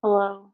Hello.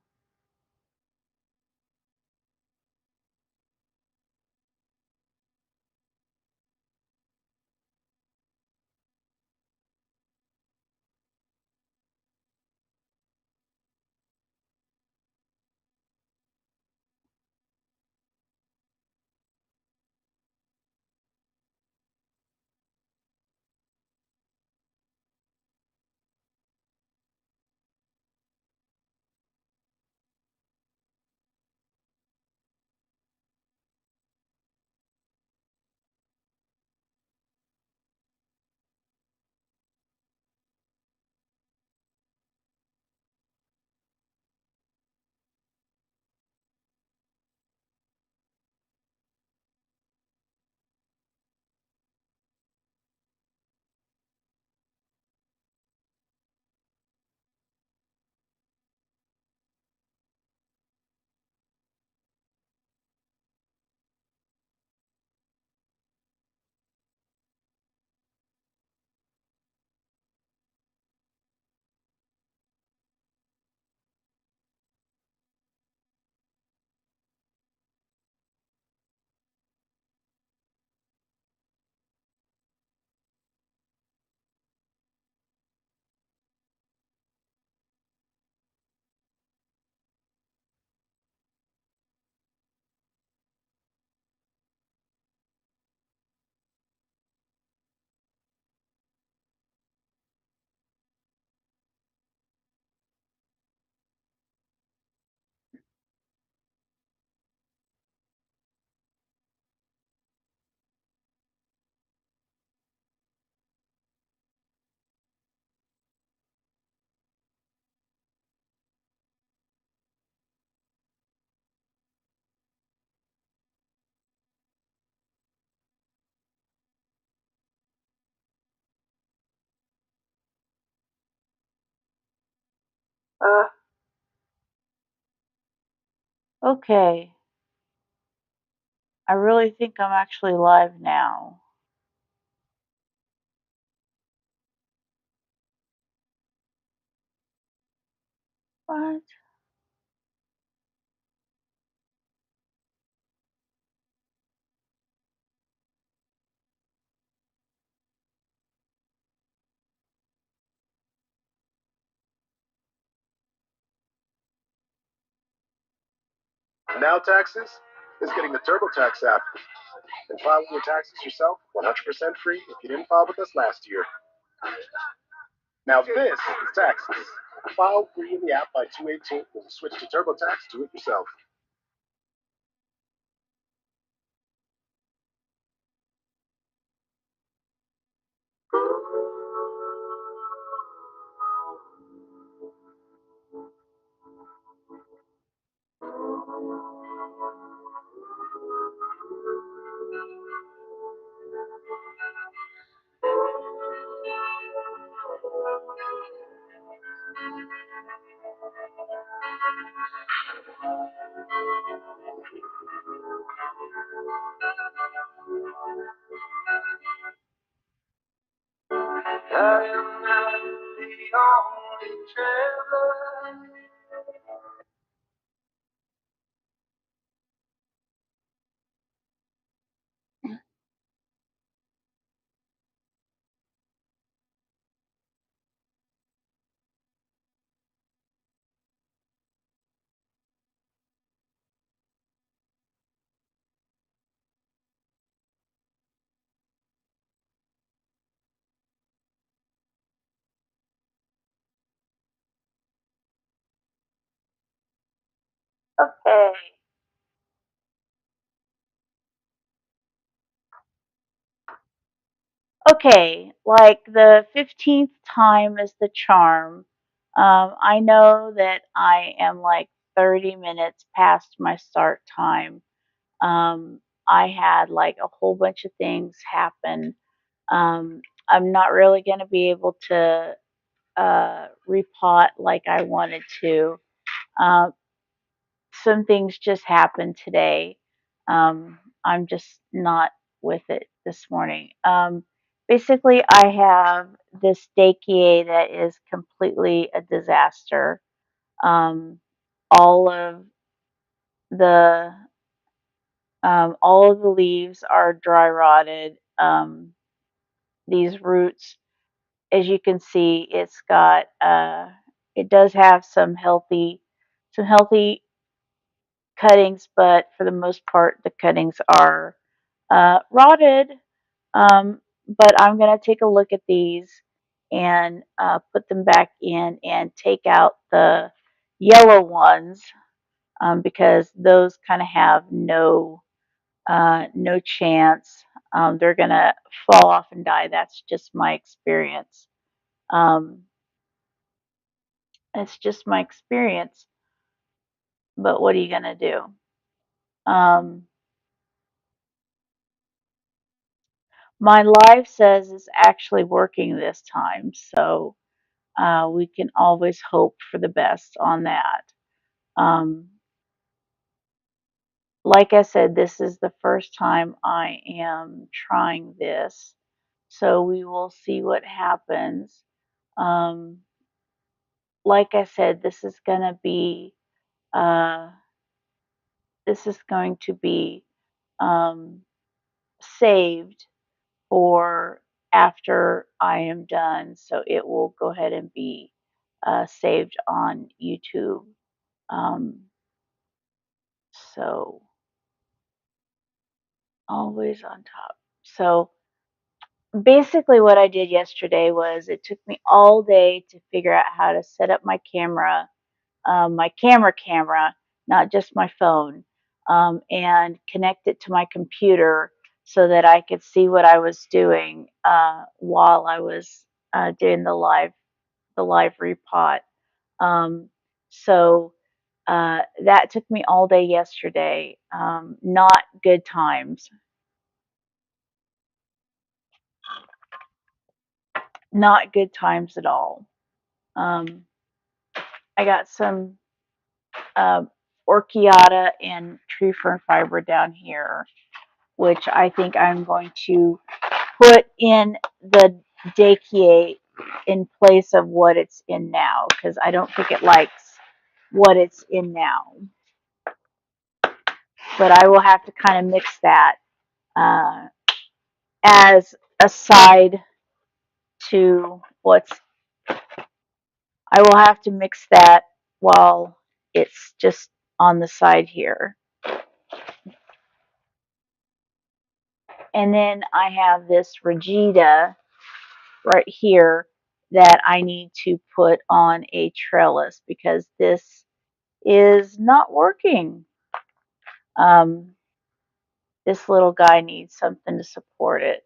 Uh, okay. I really think I'm actually live now. What? Now taxes is getting the TurboTax app and filing your taxes yourself 100% free if you didn't file with us last year. Now this is taxes. File free in the app by 2/18 when you switch to TurboTax. Do it yourself. I am not the only traveler. Okay. Okay. Like the 15th time is the charm. I know that I am like 30 minutes past my start time. I had like a whole bunch of things happen. I'm not really going to be able to repot like I wanted to. Uh, some things just happened today. I'm just not with it this morning. Basically, I have this daycare that is completely a disaster. Um, all of the all of the leaves are dry rotted. These roots, as you can see, it does have some healthy cuttings, but for the most part, the cuttings are rotted. But I'm going to take a look at these and put them back in and take out the yellow ones, because those kind of have no chance. They're going to fall off and die. That's just my experience. Um, it's just my experience. But what are you going to do? Um, my live says it's actually working this time, so we can always hope for the best on that. Um, like I said, this is the first time I am trying this, so we will see what happens. Um, like I said, uh, this is going to be um, saved for after I am done, so it will go ahead and be saved on YouTube. Um, so always on top. So basically, what I did yesterday was it took me all day to figure out how to set up my camera, not just my phone, and connect it to my computer so that I could see what I was doing while I was doing the live repot. Um, so that took me all day yesterday. Not good times. Not good times at all. Um, I got some uh, orchiata and tree fern fiber down here, which I think I'm going to put in the Dakier in place of what it's in now, because I don't think it likes what it's in now. But I will have to kind of mix that uh, as a side to what's. I will have to mix that while it's just on the side here. And then I have this Regida right here that I need to put on a trellis because this is not working. Um, this little guy needs something to support it.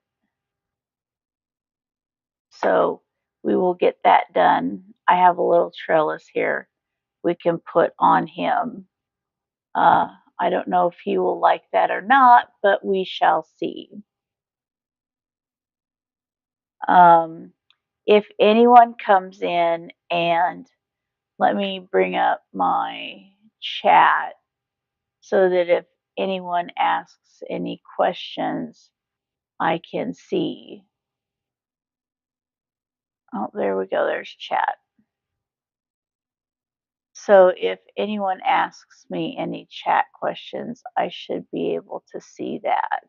So we will get that done. I have a little trellis here we can put on him. Uh, I don't know if he will like that or not, but we shall see. Um, if anyone comes in and let me bring up my chat so that if anyone asks any questions, I can see. Oh, there we go. There's chat. So if anyone asks me any chat questions, I should be able to see that.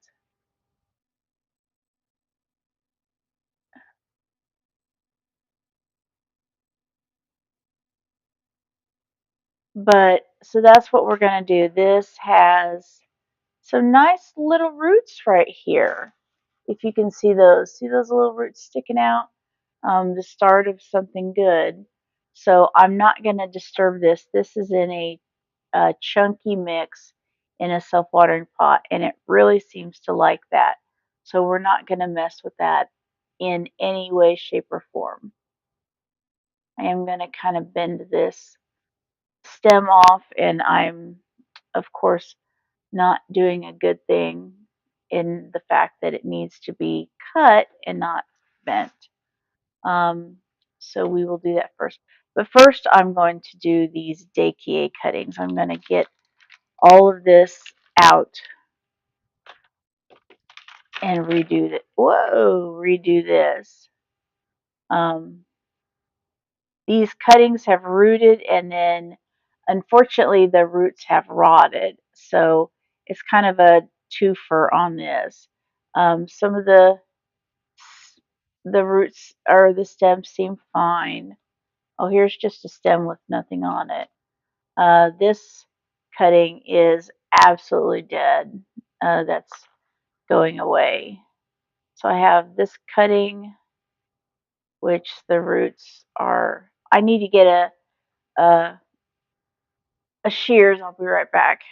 But so that's what we're going to do. This has some nice little roots right here. If you can see those little roots sticking out? The start of something good. So I'm not going to disturb this. This is in a chunky mix in a self-watering pot, and it really seems to like that. So we're not going to mess with that in any way, shape, or form. I am going to kind of bend this stem off, and I'm, of course, not doing a good thing in the fact that it needs to be cut and not bent. Um, so we will do that first. But first, I'm going to do these Dakier cuttings. I'm going to get all of this out and redo that. Whoa, redo this. Um, these cuttings have rooted, and then unfortunately the roots have rotted. So it's kind of a twofer on this. Some of the roots or the stems seem fine. Oh, here's just a stem with nothing on it. This cutting is absolutely dead. That's going away. So I have this cutting, which the roots are. I need to get a, a shears. I'll be right back.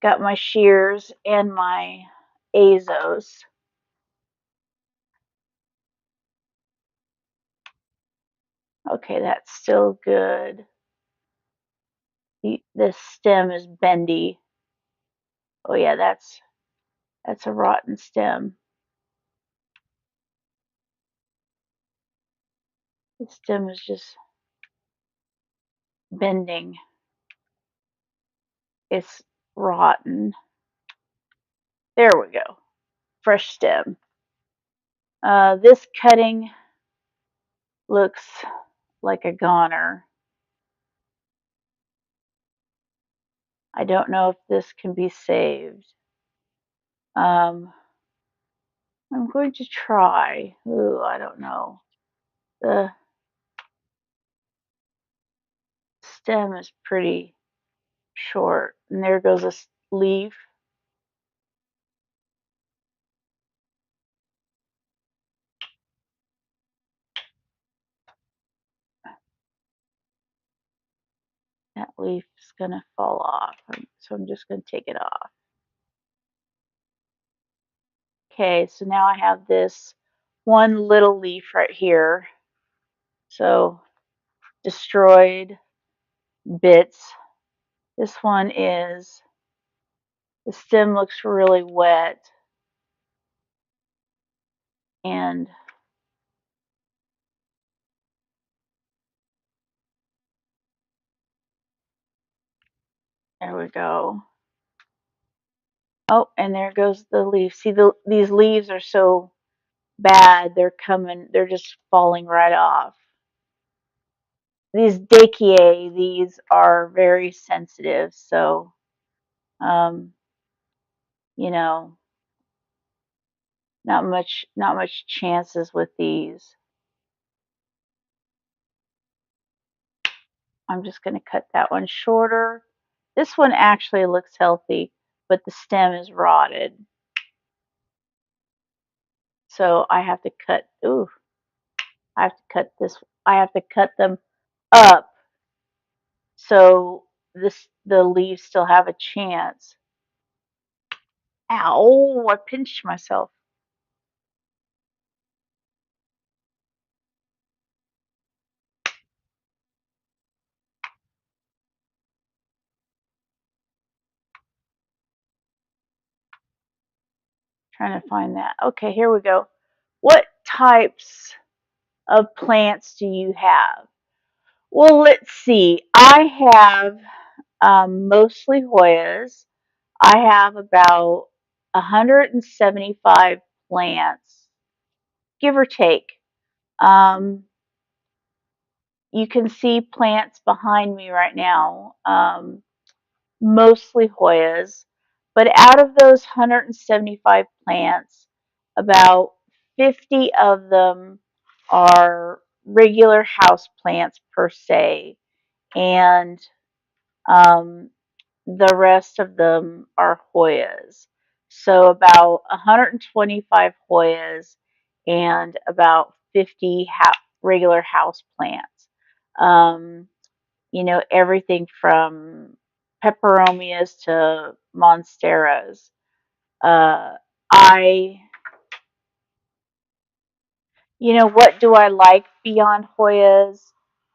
Got my shears and my Azos. Okay, that's still good. This stem is bendy. Oh yeah, that's a rotten stem. The stem is just bending. It's rotten. There we go. Fresh stem. This cutting looks like a goner. I don't know if this can be saved. Um, I'm going to try. Ooh, I don't know. The stem is pretty short. And there goes a leaf. That leaf is going to fall off. So I'm just going to take it off. Okay, so now I have this one little leaf right here. So destroyed bits. This one is, the stem looks really wet. And there we go. Oh, and there goes the leaf. See, these leaves are so bad. They're just falling right off. These Daciae, these are very sensitive. So, um, you know, not much chances with these. I'm just going to cut that one shorter. This one actually looks healthy, but the stem is rotted. So I have to cut, ooh, I have to cut this, I have to cut them up so the leaves still have a chance. Ow, I pinched myself. Trying to find that. Okay, here we go. What types of plants do you have? Well, let's see. I have mostly Hoyas. I have about 175 plants, give or take. Um, you can see plants behind me right now, mostly Hoyas. But out of those 175 plants, about 50 of them are regular house plants per se, and um, the rest of them are Hoyas. So about 125 Hoyas and about 50 regular house plants. Um, everything from peperomias to monsteras. Uh, I, what do I like beyond Hoyas?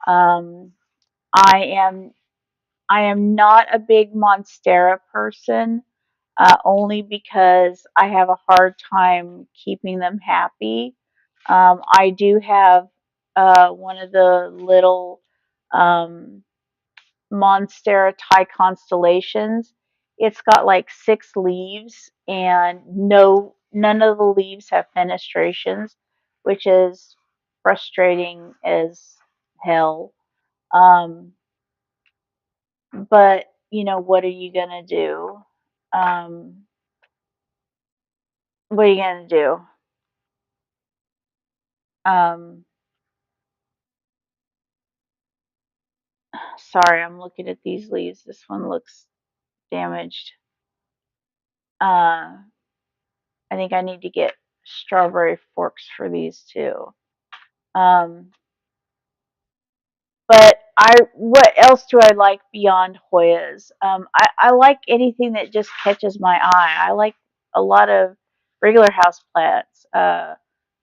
Um, I am I am not a big monstera person, only because I have a hard time keeping them happy. I do have one of the little um, Monstera Thai constellations. It's got like 6 leaves, and none of the leaves have fenestrations, which is frustrating as hell. Um, but what are you gonna do? Um, what are you gonna do? Um, Sorry, I'm looking at these leaves. This one looks damaged. Uh, I think I need to get strawberry forks for these too. Um, but what else do I like beyond Hoyas? I like anything that just catches my eye. I like a lot of regular house plants,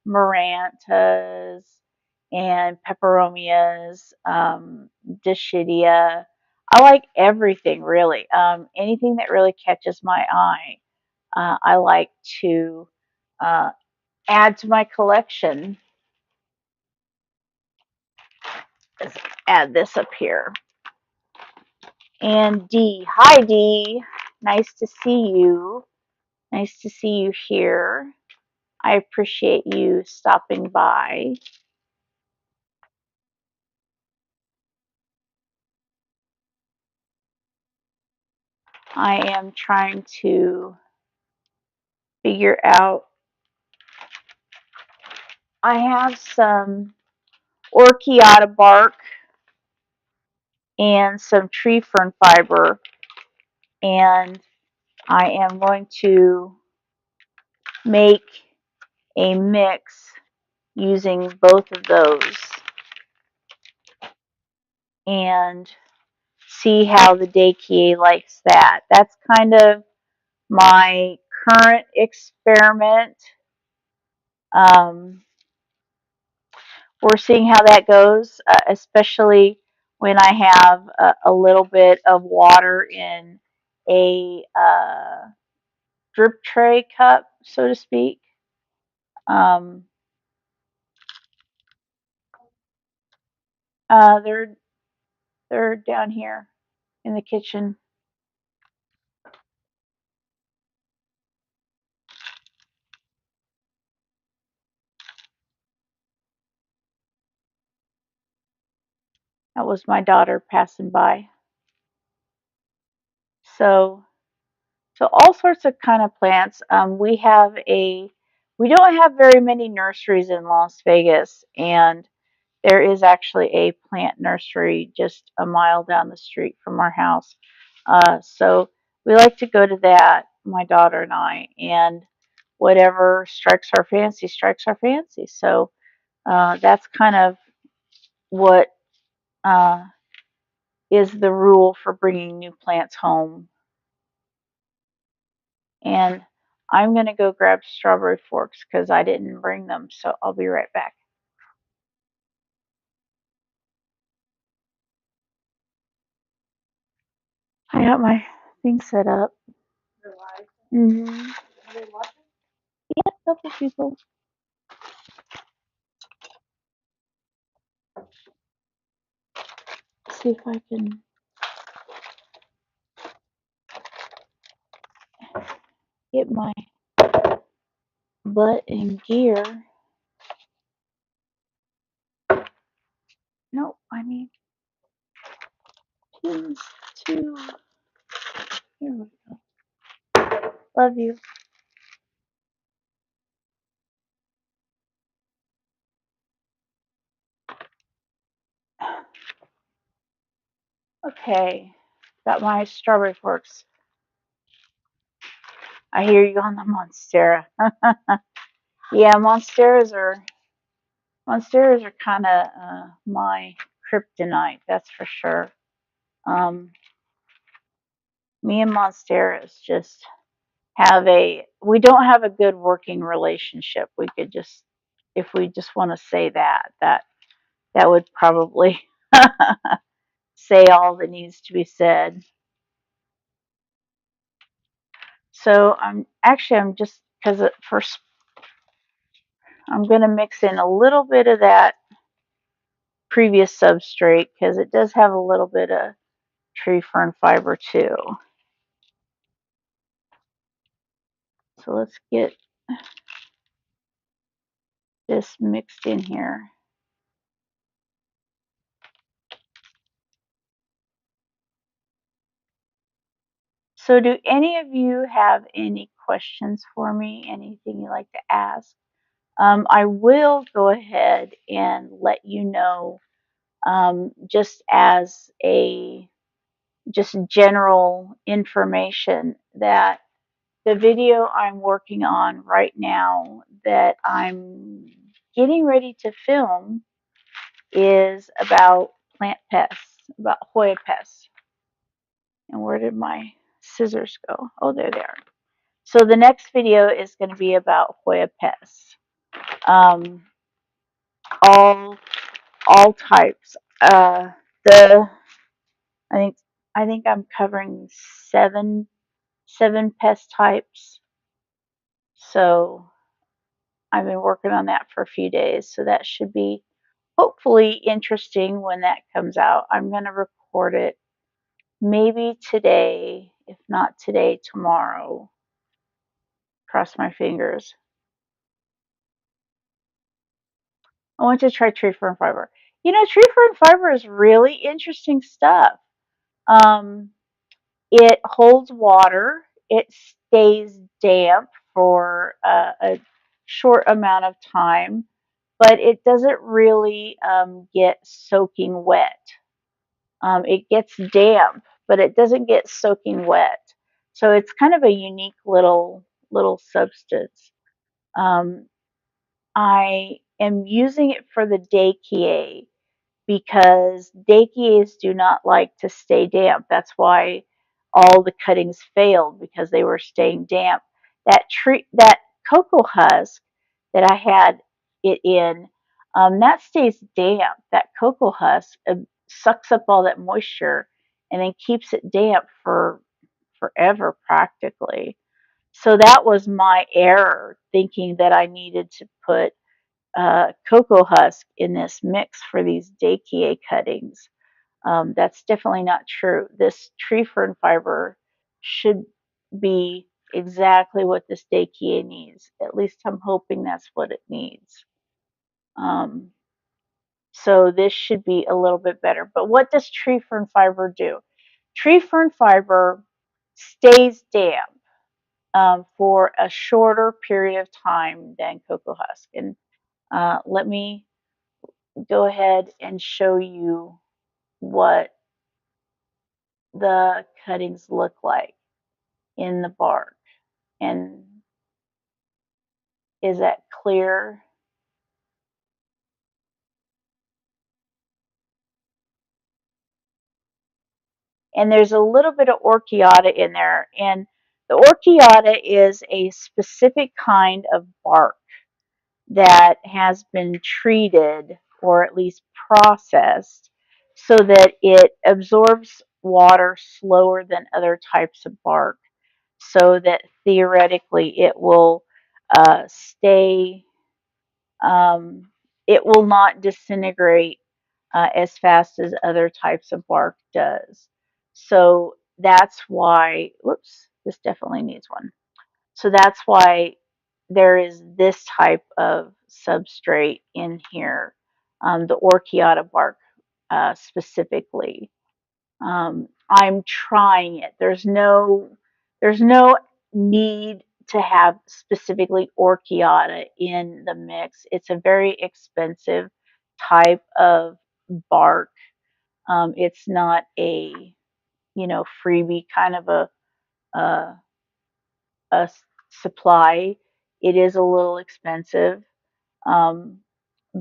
marantas and peperomias, dischidia. I like everything really. Anything that really catches my eye, I like to uh, add to my collection. Let's add this up here. And Dee, hi Dee, nice to see you. Nice to see you here. I appreciate you stopping by. I am trying to figure out. I have some orchiata bark and some tree fern fiber, and I am going to make a mix using both of those and see how the Dakier likes that. That's kind of my current experiment. Um, we're seeing how that goes, especially when I have a little bit of water in a drip tray cup, so to speak. Um, uh, they're they're down here in the kitchen. That was my daughter passing by. So all sorts of kind of plants. We don't have very many nurseries in Las Vegas, and there is actually a plant nursery just a mile down the street from our house. So we like to go to that, my daughter and I, and whatever strikes our fancy strikes our fancy. So that's kind of what uh, is the rule for bringing new plants home. And I'm going to go grab strawberry forks because I didn't bring them. So I'll be right back. I got my thing set up. Mm-hmm. Yeah, a couple people. See if I can get my butt in gear. Nope, I need pins too. Here we go. Love you. Okay, got my strawberry forks. I hear you on the Monstera. Yeah, Monsteras are kind of my kryptonite. That's for sure. Um, Me and Monsteras just we don't have a good working relationship. We could just, if we just want to say that would probably say all that needs to be said. So I'm just because I'm going to mix in a little bit of that previous substrate because it does have a little bit of tree fern fiber too. So let's get this mixed in here. So do any of you have any questions for me? Anything you'd like to ask? I will go ahead and let you know, just as a just general information, that the video I'm working on right now that I'm getting ready to film is about plant pests, about Hoya pests. And where did my scissors go? Oh, there they are. So the next video is going to be about Hoya pests. Um, all all types. The I think I think I'm covering seven pest types. So I've been working on that for a few days. So that should be hopefully interesting when that comes out. I'm going to record it maybe today, if not today, tomorrow. Cross my fingers. I want to try tree fern fiber. You know, tree fern fiber is really interesting stuff. Um, it holds water. It stays damp for a short amount of time, but it doesn't really get soaking wet. It gets damp, but it doesn't get soaking wet. So it's kind of a unique little substance. Um, I am using it for the Dakier because Dakies do not like to stay damp. That's why all the cuttings failed, because they were staying damp. That cocoa husk that I had it in, that stays damp. That cocoa husk sucks up all that moisture and then keeps it damp for forever practically. So that was my error, thinking that I needed to put cocoa husk in this mix for these Dakier cuttings. That's definitely not true. This tree fern fiber should be exactly what this Dakier needs. At least I'm hoping that's what it needs. Um, so this should be a little bit better. But what does tree fern fiber do? Tree fern fiber stays damp for a shorter period of time than cocoa husk. And let me go ahead and show you what the cuttings look like in the bark. And is that clear? And there's a little bit of orchiata in there. And the orchiata is a specific kind of bark that has been treated, or at least processed, so that it absorbs water slower than other types of bark, so that theoretically stay, um, it will not disintegrate as fast as other types of bark does. So that's why, whoops, this definitely needs one. So that's why there is this type of substrate in here, the orchiata bark specifically. I'm trying it. There's no need to have specifically orchiata in the mix. It's a very expensive type of bark. It's not a freebie kind of a, a supply. It is a little expensive, um,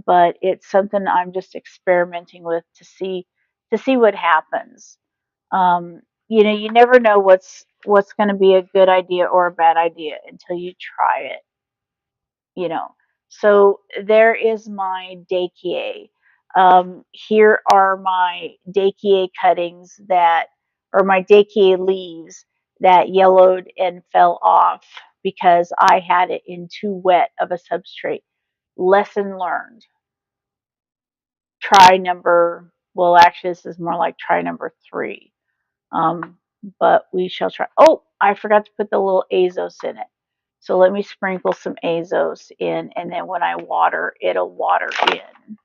but it's something I'm just experimenting with to see what happens. You never know what's going to be a good idea or a bad idea until you try it. you know. So there is my Dakier. Here are my Dakier cuttings or my Dakier leaves that yellowed and fell off because I had it in too wet of a substrate. lesson learned. Try number, well, actually, this is more like try number 3. Um, but we shall try. Oh, I forgot to put the little Azos in it. So let me sprinkle some Azos in, and then when I water, it'll water in.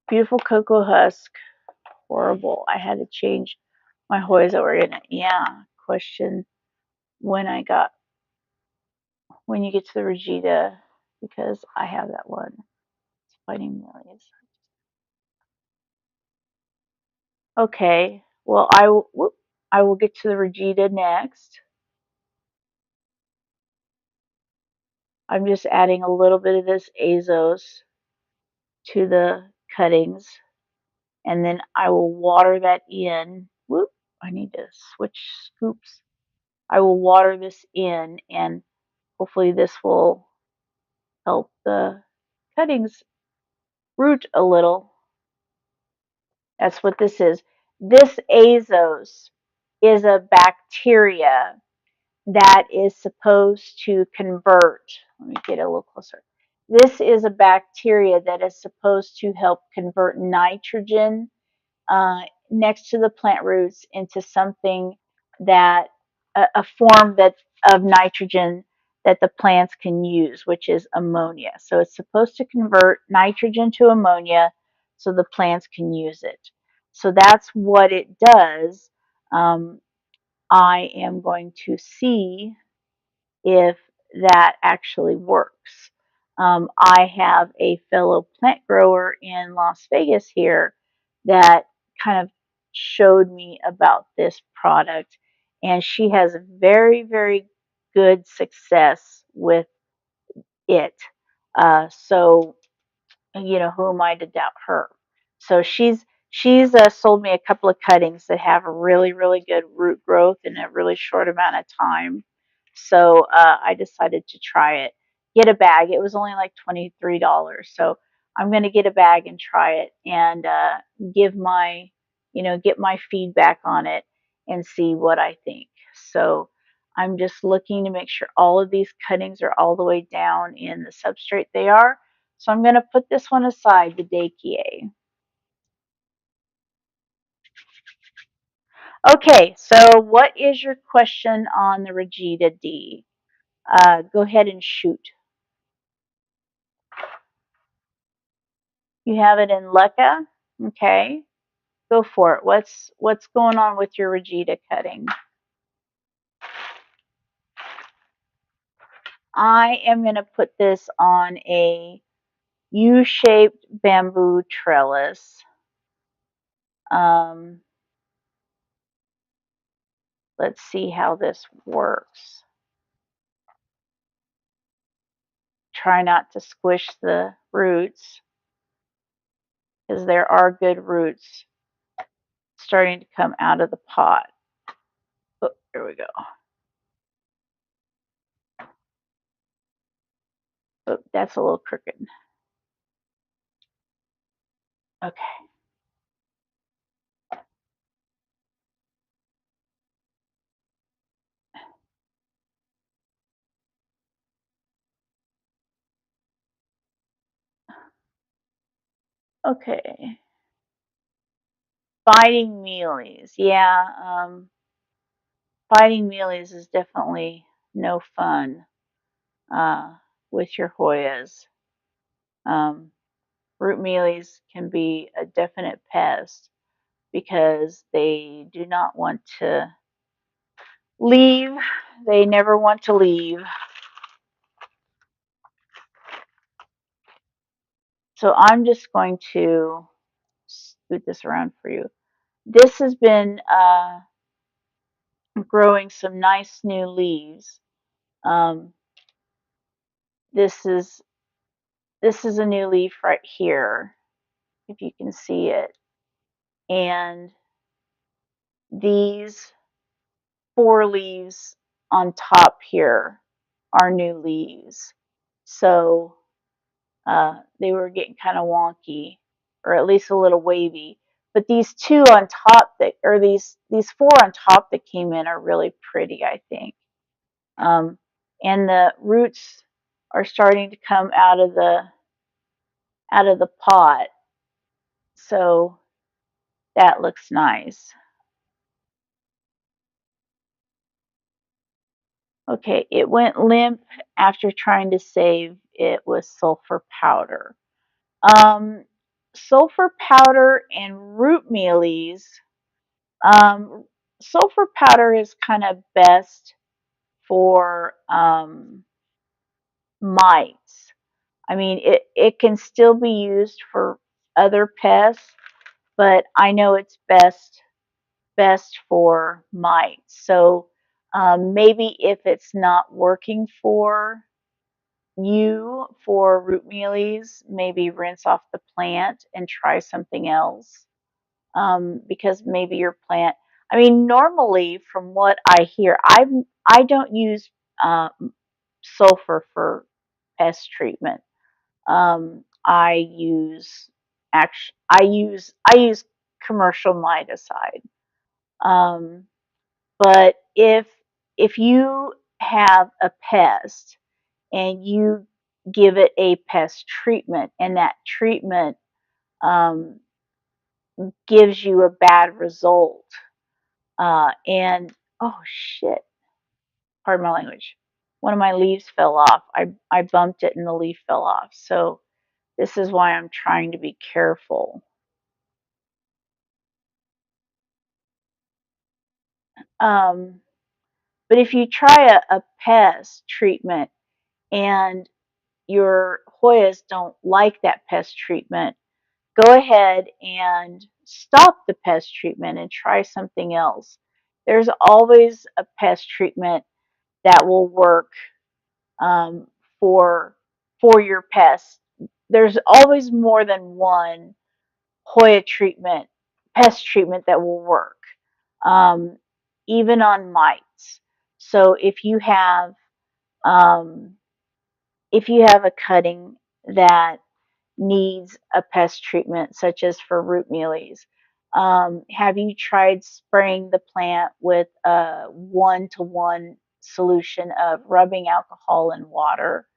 Beautiful cocoa husk. Horrible. I had to change my Hoyas that were in it. Yeah. Question when I got, when you get to the Regita, because I have that one. It's Fighting Millies. Okay. Well, I will get to the Regita next. I'm just adding a little bit of this Azos to the cuttings, and then I will water that in. Whoop, I need to switch scoops. I will water this in, and hopefully this will help the cuttings root a little. That's what this is. This Azos is a bacteria that is supposed to convert. Let me get a little closer. This is a bacteria that is supposed to help convert nitrogen uh, next to the plant roots into something that a form that of nitrogen that the plants can use, which is ammonia. So it's supposed to convert nitrogen to ammonia so the plants can use it. So that's what it does. Um, I am going to see if that actually works. I have a fellow plant grower in Las Vegas here that kind of showed me about this product, and she has very, very good success with it. So who am I to doubt her? So she's sold me a couple of cuttings that have a really, really good root growth in a really short amount of time. So I decided to try it. Get a bag. It was only like $23. So I'm going to get a bag and try it and give my, get my feedback on it and see what I think. So I'm just looking to make sure all of these cuttings are all the way down in the substrate they are. So I'm going to put this one aside, the Dakie. Okay, so what is your question on the Regita D? Go ahead and shoot. You have it in Leca? Okay, go for it. What's going on with your Regita cutting? I am going to put this on a U-shaped bamboo trellis. Um, let's see how this works. Try not to squish the roots because there are good roots starting to come out of the pot. Oh, there we go. Oh, that's a little crooked. Okay. Okay. Fighting mealies. Yeah. Fighting mealies is definitely no fun uh, with your Hoyas. Um, root mealies can be a definite pest because they do not want to leave. They never want to leave. So I'm just going to scoot this around for you. This has been growing some nice new leaves. Um, this is a new leaf right here, if you can see it, and these 4 leaves on top here are new leaves. So they were getting kind of wonky, or at least a little wavy. But these 2 on top that, or these 4 on top that came in are really pretty, I think. And the roots are starting to come out of the pot. So that looks nice. Okay, it went limp after trying to save it with sulfur powder. Um, Sulfur powder and root mealies. Um, Sulfur powder is kind of best for mites. I mean, it can still be used for other pests, but I know it's best for mites. So maybe if it's not working for you for root mealies, maybe rinse off the plant and try something else. Because maybe your plant. I mean, normally, from what I hear, I don't use sulfur for pest treatment. I use commercial miticide. Um, but if you have a pest and you give it a pest treatment, and that treatment um, gives you a bad result, and oh shit, pardon my language, one of my leaves fell off. I bumped it and the leaf fell off. So this is why I'm trying to be careful. Um, but if you try a pest treatment and your Hoyas don't like that pest treatment, go ahead and stop the pest treatment and try something else. There's always a pest treatment that will work um, for for your pest. There's always more than one Hoya treatment, pest treatment that will work, um, even on mites. So um, if you have a cutting that needs a pest treatment, such as for root mealies, have you tried spraying the plant with a 1-to-1 solution of rubbing alcohol and water?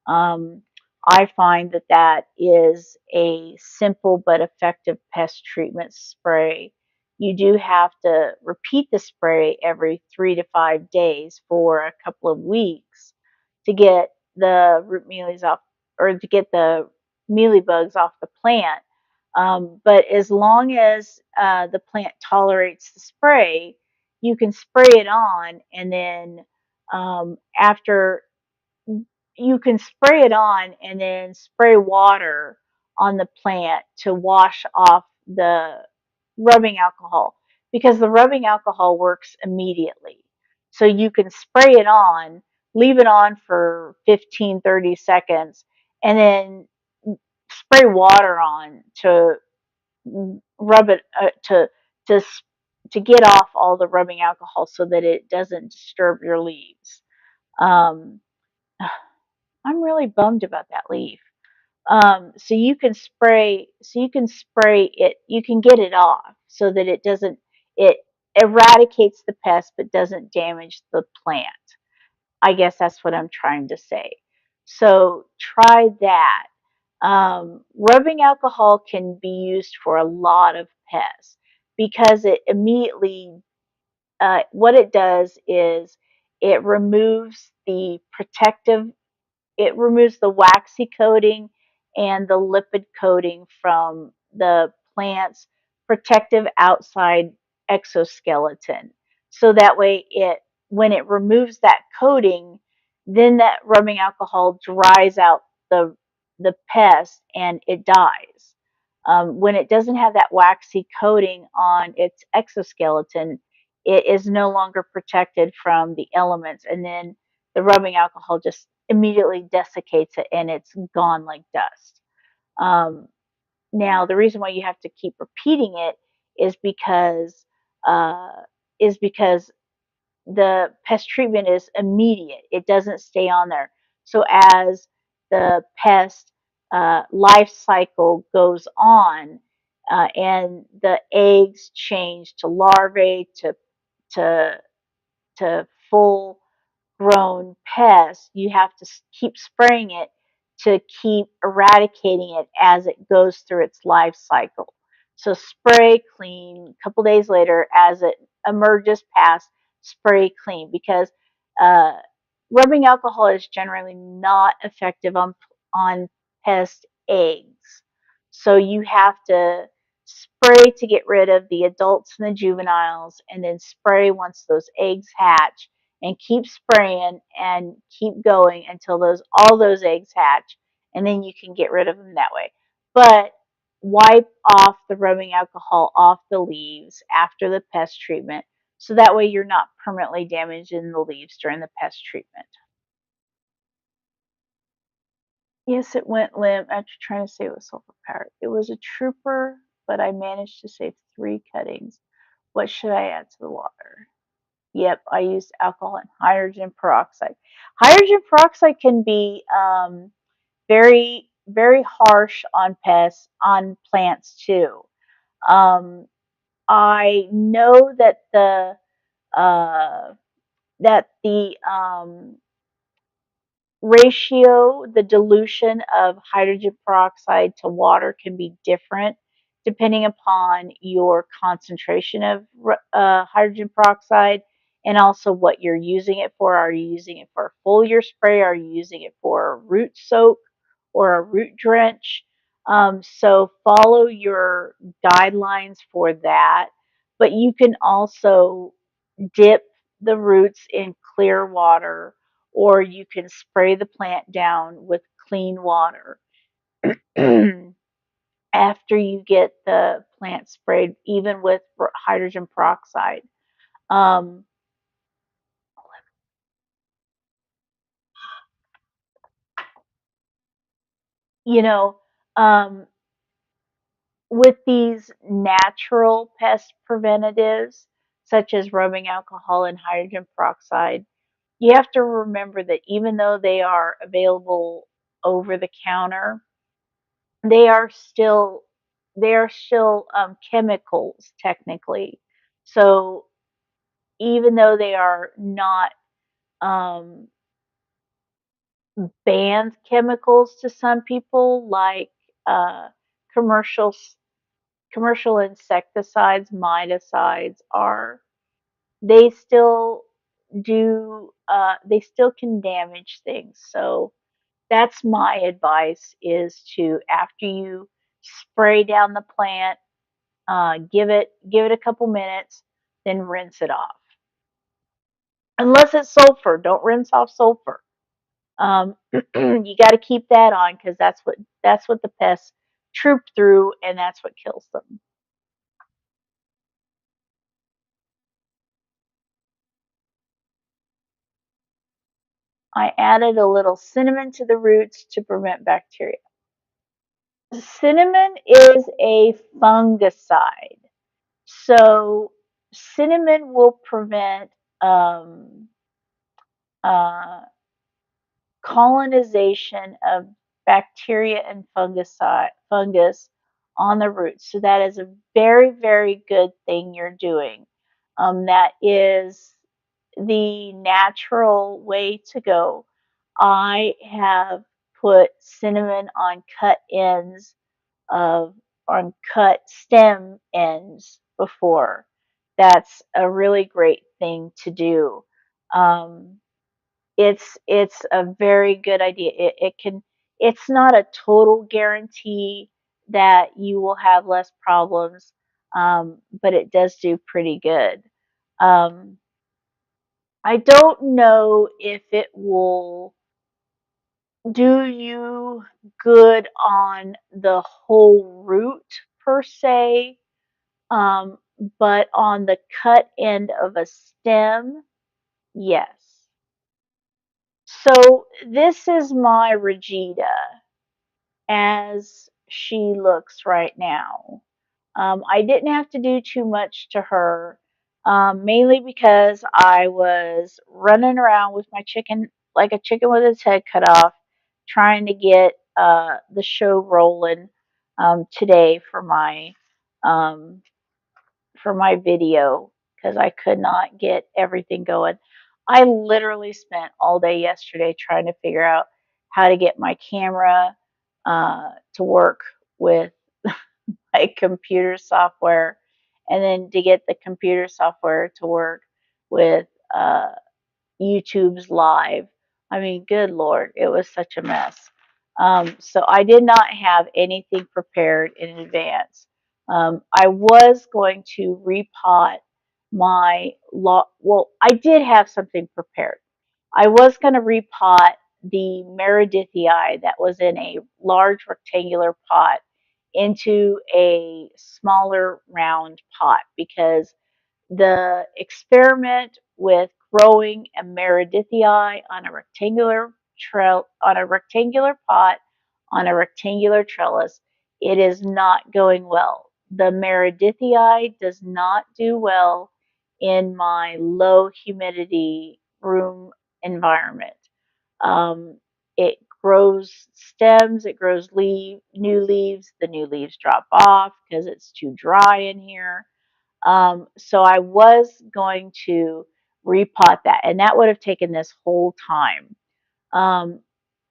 Um, I find that that is a simple but effective pest treatment spray. You do have to repeat the spray every 3 to 5 days for a couple of weeks to get the root mealies off, or to get the mealy bugs off the plant. But as long as the plant tolerates the spray, you can spray it on, and then after you can spray it on and then spray water on the plant to wash off the rubbing alcohol, because the rubbing alcohol works immediately. So you can spray it on, leave it on for 15-30 seconds, and then spray water on to rub it to to get off all the rubbing alcohol so that it doesn't disturb your leaves. Um, I'm really bummed about that leaf. So you can spray it, you can get it off so that it eradicates the pest but doesn't damage the plant. I guess that's what I'm trying to say. So try that. Rubbing alcohol can be used for a lot of pests because it immediately, what it does is it removes the protective it removes the waxy coating and the lipid coating from the plant's protective outside exoskeleton. So that way when it removes that coating, then that rubbing alcohol dries out the pest and it dies. When it doesn't have that waxy coating on its exoskeleton, it is no longer protected from the elements, and then the rubbing alcohol just immediately desiccates it and it's gone like dust. Um, Now, the reason why you have to keep repeating it is because uh, the pest treatment is immediate. It doesn't stay on there. So as the pest life cycle goes on, and the eggs change to larvae to to full grown pest, you have to keep spraying it to keep eradicating it as it goes through its life cycle. So spray clean. A couple days later, as it emerges past, spray clean, because uh, rubbing alcohol is generally not effective on pest eggs. So you have to spray to get rid of the adults and the juveniles, and then spray once those eggs hatch, and keep spraying and keep going until all those eggs hatch, and then you can get rid of them that way. But wipe off the rubbing alcohol off the leaves after the pest treatment, so that way you're not permanently damaging the leaves during the pest treatment. Yes, it went limp after trying to save a sulfur powder. It was a trooper, but I managed to save 3 cuttings. What should I add to the water? Yep, I used alcohol and hydrogen peroxide. Hydrogen peroxide can be very, very harsh on pests, on plants too. Um, I know that uh, the ratio, the dilution of hydrogen peroxide to water can be different depending upon your concentration of hydrogen peroxide, and also what you're using it for. Are you using it for a foliar spray? Are you using it for a root soak or a root drench? So follow your guidelines for that. But you can also dip the roots in clear water, or you can spray the plant down with clean water after you get the plant sprayed, even with hydrogen peroxide. Um, you know, um, with these natural pest preventatives, such as rubbing alcohol and hydrogen peroxide, you have to remember that even though they are available over the counter, they are still chemicals technically. So even though they are not um, banned chemicals to some people, like uh, commercial commercial insecticides, miticides are, they still they still can damage things. So that's my advice, is to, after you spray down the plant, give it a couple minutes, then rinse it off. Unless it's sulfur, don't rinse off sulfur. You got to keep that on, because that's what the pests troop through, and that's what kills them. I added a little cinnamon to the roots to prevent bacteria. Cinnamon is a fungicide, so cinnamon will prevent uh, colonization of bacteria and fungus on the roots. So that is a very, very good thing you're doing. That is the natural way to go. I have put cinnamon on cut ends of on cut stem ends before. That's a really great thing to do. Um, it's a very good idea. It's not a total guarantee that you will have less problems, but it does do pretty good. Um, I don't know if it will do you good on the whole root per se, um, but on the cut end of a stem, yes. So this is my Regita as she looks right now. I didn't have to do too much to her, mainly because I was running around with my chicken like a chicken with its head cut off, trying to get the show rolling today um, for my video, because I could not get everything going. I literally spent all day yesterday trying to figure out how to get my camera to work with my computer software, and then to get the computer software to work with uh, YouTube's live. I mean, good Lord, it was such a mess. So I did not have anything prepared in advance. I was going to repot well, I did have something prepared. I was going to repot the Meredithii that was in a large rectangular pot into a smaller round pot because the experiment with growing a Meredithii on a rectangular pot on a rectangular trellis, it is not going well. The Meredithii does not do well in my low humidity room environment. It grows stems, it grows new leaves. The new leaves drop off because it's too dry in here. So I was going to repot that, and that would have taken this whole time. Um,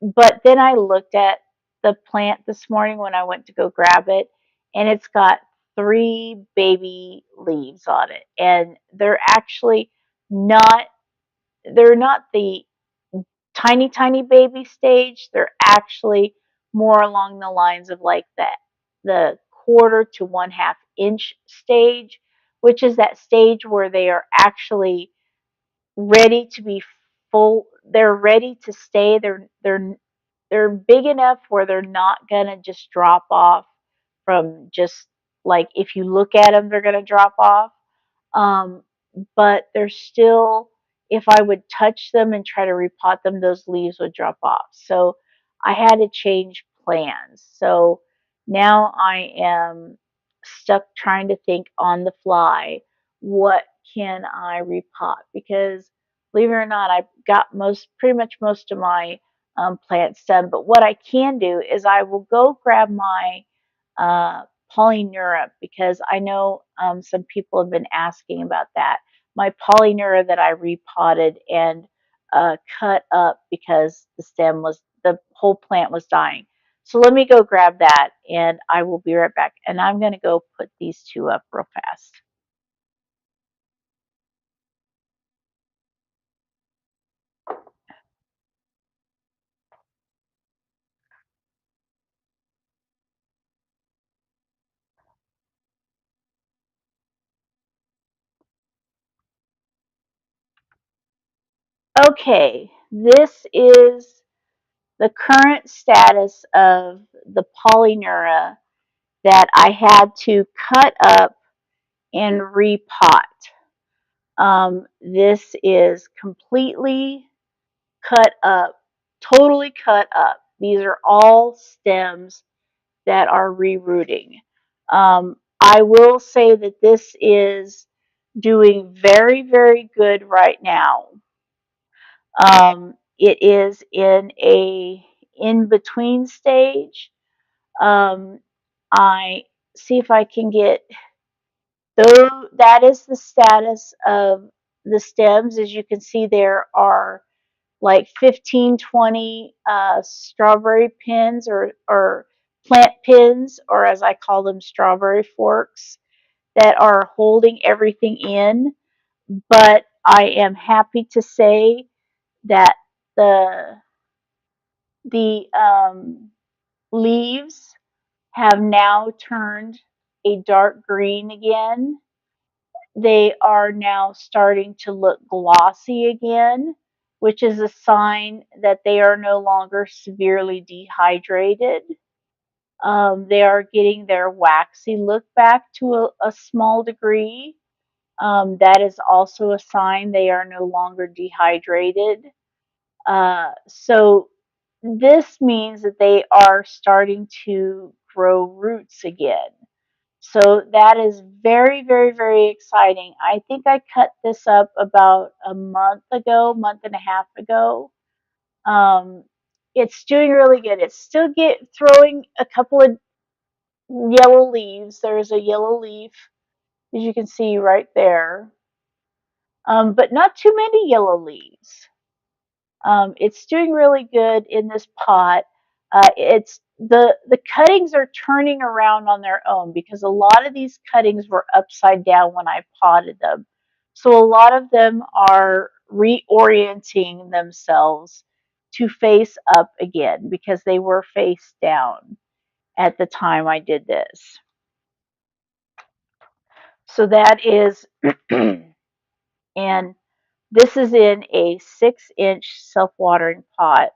but then I looked at the plant this morning when I went to go grab it, and it's got three baby leaves on it, and they're actually not. They're not the tiny, tiny baby stage. They're actually more along the lines of like the quarter to 1/2 inch stage, which is that stage where they are actually ready to be full. They're ready to stay. They're big enough where they're not gonna just drop off from just like if you look at them, they're gonna drop off. Um, but they're still, if I would touch them and try to repot them, those leaves would drop off. So I had to change plans. So now I am stuck trying to think on the fly, what can I repot? Because believe it or not, I've got pretty much most of my plants done. But what I can do is I will go grab my uh, Polyneura because I know some people have been asking about that. My Polyneura that I repotted and cut up because the whole plant was dying. So let me go grab that and I will be right back. And I'm going to go put these two up real fast. Okay, this is the current status of the Polyneura that I had to cut up and repot. This is completely cut up, totally cut up. These are all stems that are rerooting. I will say that this is doing very, very good right now. It is in a in between stage. Um, I see if I can get though that is the status of the stems. As you can see, there are like 15, 20 strawberry pins or plant pins, or as I call them, strawberry forks that are holding everything in. But I am happy to say that the the leaves have now turned a dark green again. They are now starting to look glossy again, which is a sign that they are no longer severely dehydrated. They are getting their waxy look back to a small degree. That is also a sign they are no longer dehydrated. So this means that they are starting to grow roots again. So that is very, very, very exciting. I think I cut this up about a month ago, month and a half ago. Um, it's doing really good. It's still throwing a couple of yellow leaves. There's a yellow leaf, as you can see right there. but not too many yellow leaves. It's doing really good in this pot. It's the cuttings are turning around on their own because a lot of these cuttings were upside down when I potted them. So a lot of them are reorienting themselves to face up again because they were face down at the time I did this. So that is, and this is in a 6-inch self-watering pot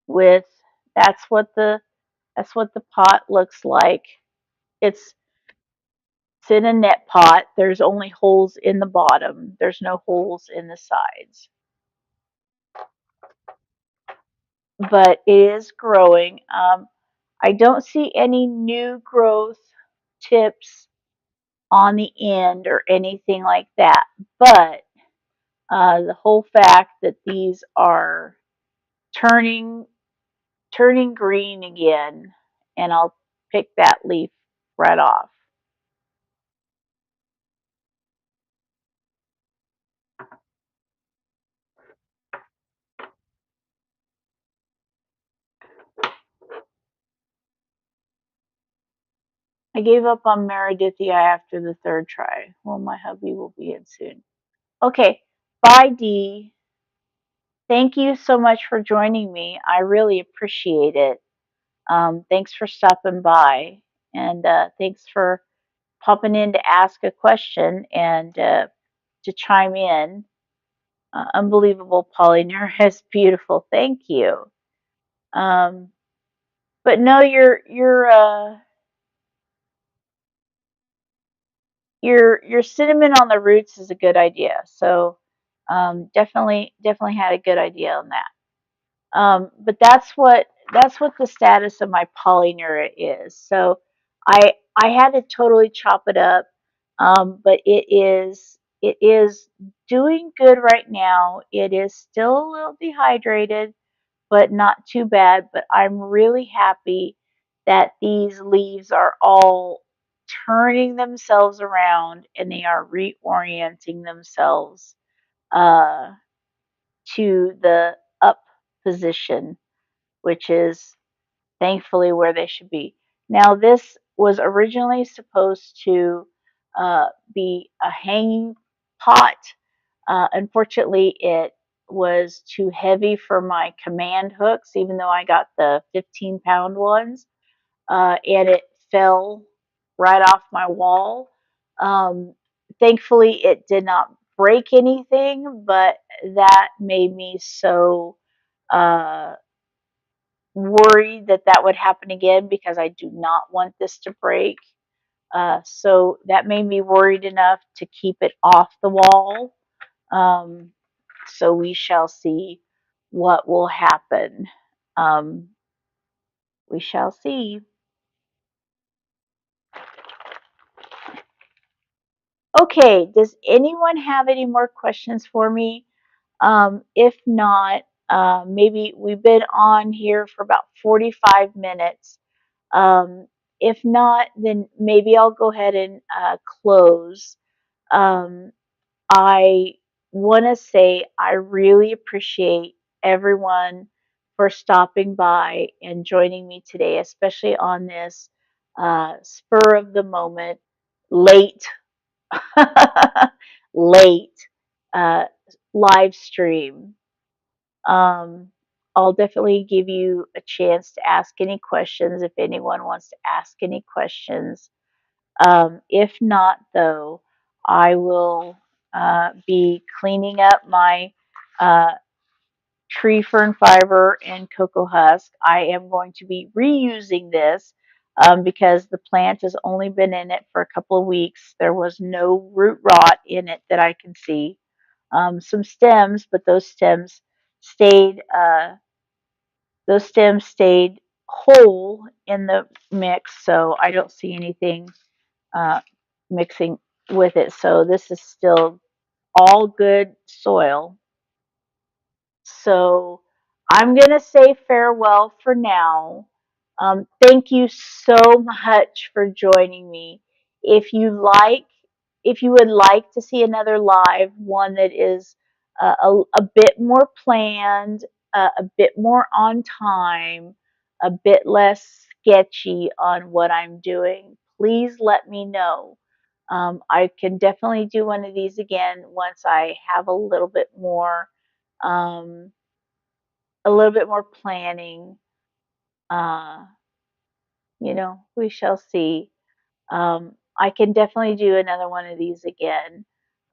with that's what the that's what the pot looks like. It's it's in a net pot. There's only holes in the bottom. There's no holes in the sides. But it is growing. I don't see any new growth tips on the end or anything like that. But the whole fact that these are turning turning green again, and I'll pick that leaf right off. I gave up on Meredithia after the third try. Well, my hubby will be in soon. Okay, bye, Dee. Thank you so much for joining me. I really appreciate it. Thanks for stopping by, and thanks for popping in to ask a question and to chime in. Unbelievable, Polynear is beautiful. Thank you. Um, but no, your cinnamon on the roots is a good idea. So definitely had a good idea on that. But that's what the status of my polyneuria is. So I had to totally chop it up, but it is doing good right now. It is still a little dehydrated, but not too bad. But I'm really happy that these leaves are all turning themselves around and they are reorienting themselves uh, to the up position, which is thankfully where they should be. Now, this was originally supposed to be a hanging pot. Unfortunately, it was too heavy for my command hooks, even though I got the 15-pound ones, and it fell right off my wall. Um, Thankfully, it did not break anything, but that made me so uh, worried that that would happen again because I do not want this to break. So that made me worried enough to keep it off the wall. Um, so we shall see what will happen. Um, we shall see. Okay, does anyone have any more questions for me? If not, maybe we've been on here for about 45 minutes. Um, if not, then maybe I'll go ahead and close. Um, I want to say I really appreciate everyone for stopping by and joining me today, especially on this spur of the moment, late, late uh, live stream. Um, I'll definitely give you a chance to ask any questions if anyone wants to ask any questions. If not, though, I will be cleaning up my uh, tree fern fiber and cocoa husk. I am going to be reusing this because the plant has only been in it for a couple of weeks. There was no root rot in it that I can see. Some stems, but stayed. Those stems stayed whole in the mix, so I don't see anything uh, mixing with it. So this is still all good soil. So I'm going to say farewell for now. Thank you so much for joining me. If you like, if you would like to see another live, one that is a bit more planned, a bit more on time, a bit less sketchy on what I'm doing, please let me know. I can definitely do one of these again once I have um, a little bit more planning. Uh, we shall see. I can definitely do another one of these again.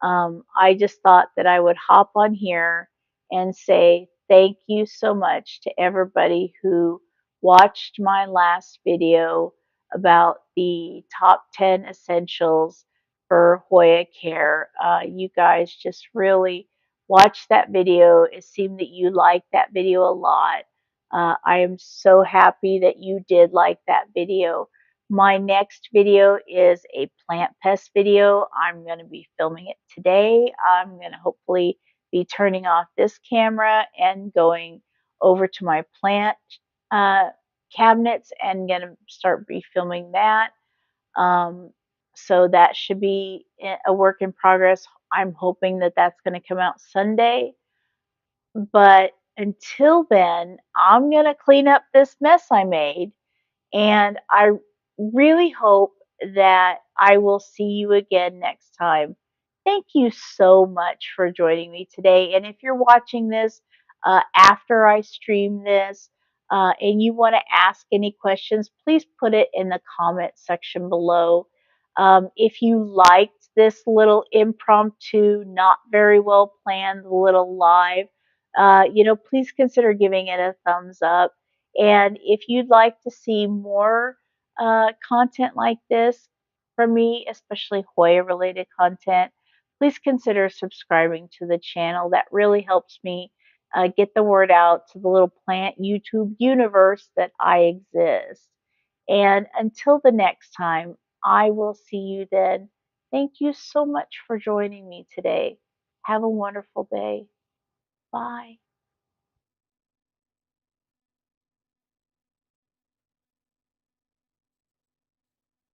I just thought that I would hop on here and say thank you so much to everybody who watched my last video about the top 10 essentials for Hoya care. You guys just really watched that video. It seemed that you liked that video a lot. I am so happy that you did like that video. My next video is a plant pest video. I'm going to be filming it today. I'm going to hopefully be turning off this camera and going over to my plant uh, cabinets and going to start refilming that. Um, so that should be a work in progress. I'm hoping that that's going to come out Sunday. But until then, I'm going to clean up this mess I made, and I really hope that I will see you again next time. Thank you so much for joining me today. And if you're watching this after I stream this and you want to ask any questions, please put it in the comment section below. If you liked this little impromptu, not very well planned little live, please consider giving it a thumbs up. And if you'd like to see more content like this from me, especially Hoya related content, please consider subscribing to the channel. That really helps me get the word out to the little plant YouTube universe that I exist. And until the next time, I will see you then. Thank you so much for joining me today. Have a wonderful day. Bye.